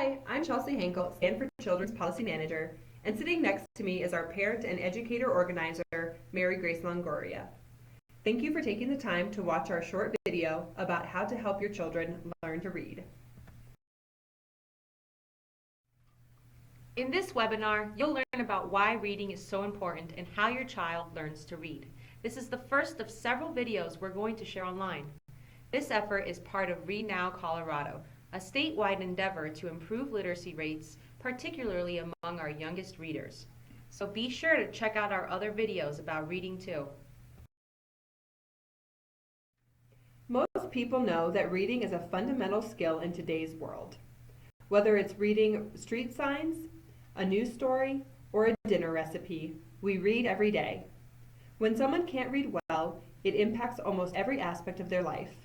Hi, I'm Chelsea Hankel, Stanford Children's Policy Manager, and sitting next to me is our parent and educator organizer, Mary Grace Longoria. Thank you for taking the time to watch our short video about how to help your children learn to read. In this webinar, you'll learn about why reading is so important and how your child learns to read. This is the first of several videos we're going to share online. This effort is part of Read Now Colorado, a statewide endeavor to improve literacy rates, particularly among our youngest readers. So be sure to check out our other videos about reading too. Most people know that reading is a fundamental skill in today's world. Whether it's reading street signs, a news story, or a dinner recipe, we read every day. When someone can't read well, it impacts almost every aspect of their life.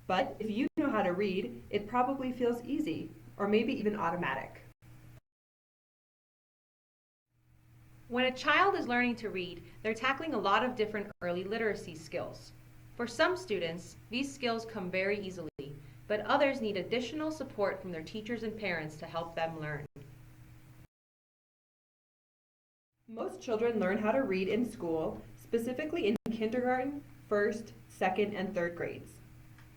But if you know how to read, it probably feels easy, or maybe even automatic. When a child is learning to read, they're tackling a lot of different early literacy skills. For some students, these skills come very easily, but others need additional support from their teachers and parents to help them learn. Most children learn how to read in school, specifically in kindergarten, first, second, and third grades.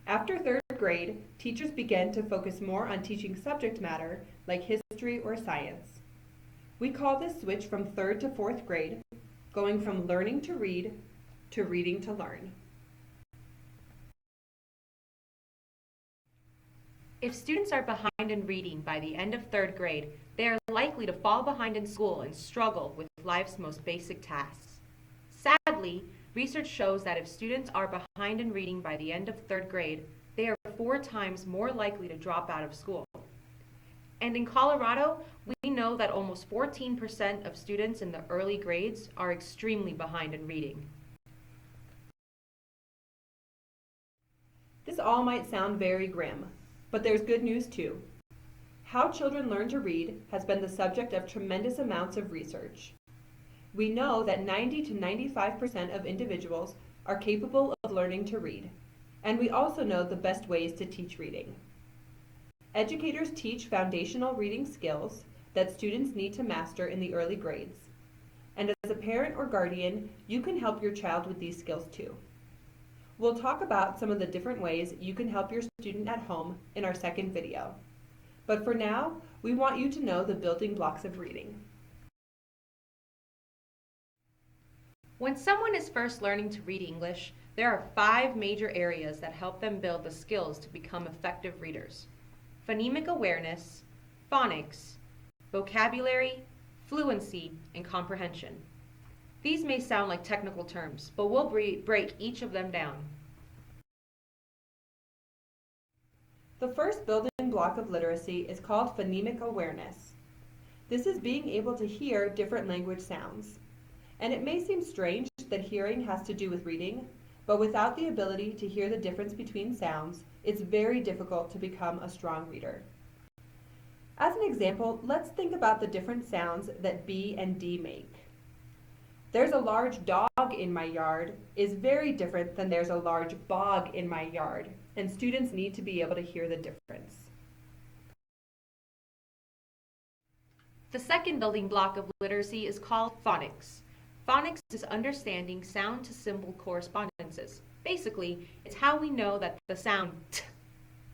After third grade, teachers begin to focus more on teaching subject matter like history or science. We call this switch from third to fourth grade, going from learning to read to reading to learn. If students are behind in reading by the end of third grade, they are likely to fall behind in school and struggle with life's most basic tasks. Sadly, research shows that if students are behind in reading by the end of third grade, they are 4 times more likely to drop out of school. And in Colorado, we know that almost 14% of students in the early grades are extremely behind in reading. This all might sound very grim, but there's good news too. How children learn to read has been the subject of tremendous amounts of research. We know that 90 to 95% of individuals are capable of learning to read, and we also know the best ways to teach reading. Educators teach foundational reading skills that students need to master in the early grades, and as a parent or guardian, you can help your child with these skills too. We'll talk about some of the different ways you can help your student at home in our second video. But for now, we want you to know the building blocks of reading. When someone is first learning to read English, there are 5 major areas that help them build the skills to become effective readers: phonemic awareness, phonics, vocabulary, fluency, and comprehension. These may sound like technical terms, but we'll break each of them down. The first building block of literacy is called phonemic awareness. This is being able to hear different language sounds. And it may seem strange that hearing has to do with reading, but without the ability to hear the difference between sounds, it's very difficult to become a strong reader. As an example, let's think about the different sounds that B and D make. There's a large dog in my yard is very different than there's a large bog in my yard, and students need to be able to hear the difference. The second building block of literacy is called phonics. Phonics is understanding sound-to-symbol correspondences. Basically, it's how we know that the sound T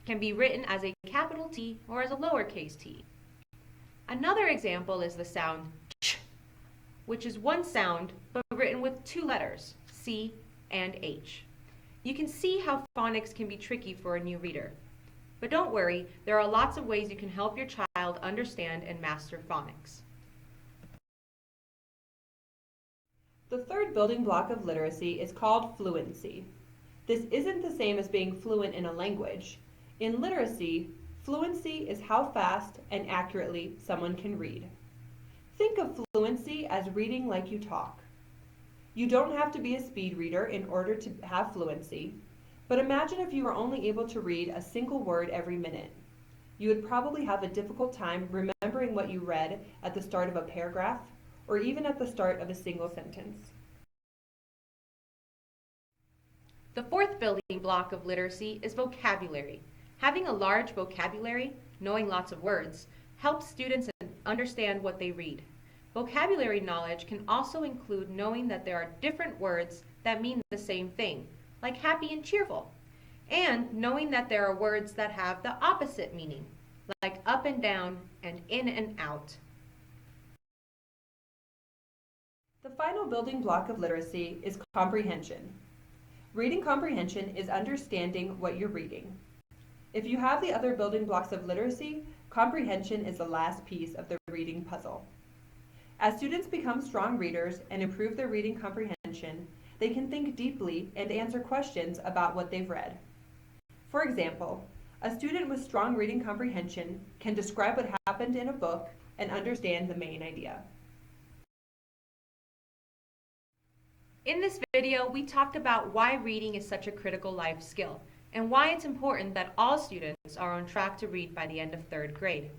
can be written as a capital T or as a lowercase t. Another example is the sound ch, which is one sound but written with 2 letters, C and H. You can see how phonics can be tricky for a new reader. But don't worry, there are lots of ways you can help your child understand and master phonics. The third building block of literacy is called fluency. This isn't the same as being fluent in a language. In literacy, fluency is how fast and accurately someone can read. Think of fluency as reading like you talk. You don't have to be a speed reader in order to have fluency, but imagine if you were only able to read a single word every minute. You would probably have a difficult time remembering what you read at the start of a paragraph, or even at the start of a single sentence. The fourth building block of literacy is vocabulary. Having a large vocabulary, knowing lots of words, helps students understand what they read. Vocabulary knowledge can also include knowing that there are different words that mean the same thing, like happy and cheerful, and knowing that there are words that have the opposite meaning, like up and down and in and out. The final building block of literacy is comprehension. Reading comprehension is understanding what you're reading. If you have the other building blocks of literacy, comprehension is the last piece of the reading puzzle. As students become strong readers and improve their reading comprehension, they can think deeply and answer questions about what they've read. For example, a student with strong reading comprehension can describe what happened in a book and understand the main idea. In this video, we talked about why reading is such a critical life skill and why it's important that all students are on track to read by the end of 3rd grade.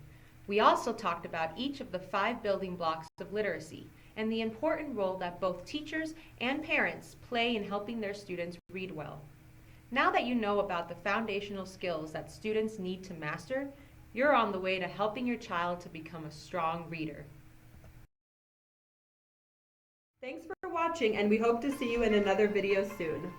We also talked about each of the 5 building blocks of literacy and the important role that both teachers and parents play in helping their students read well. Now that you know about the foundational skills that students need to master, you're on the way to helping your child to become a strong reader. Thanks for watching, and we hope to see you in another video soon.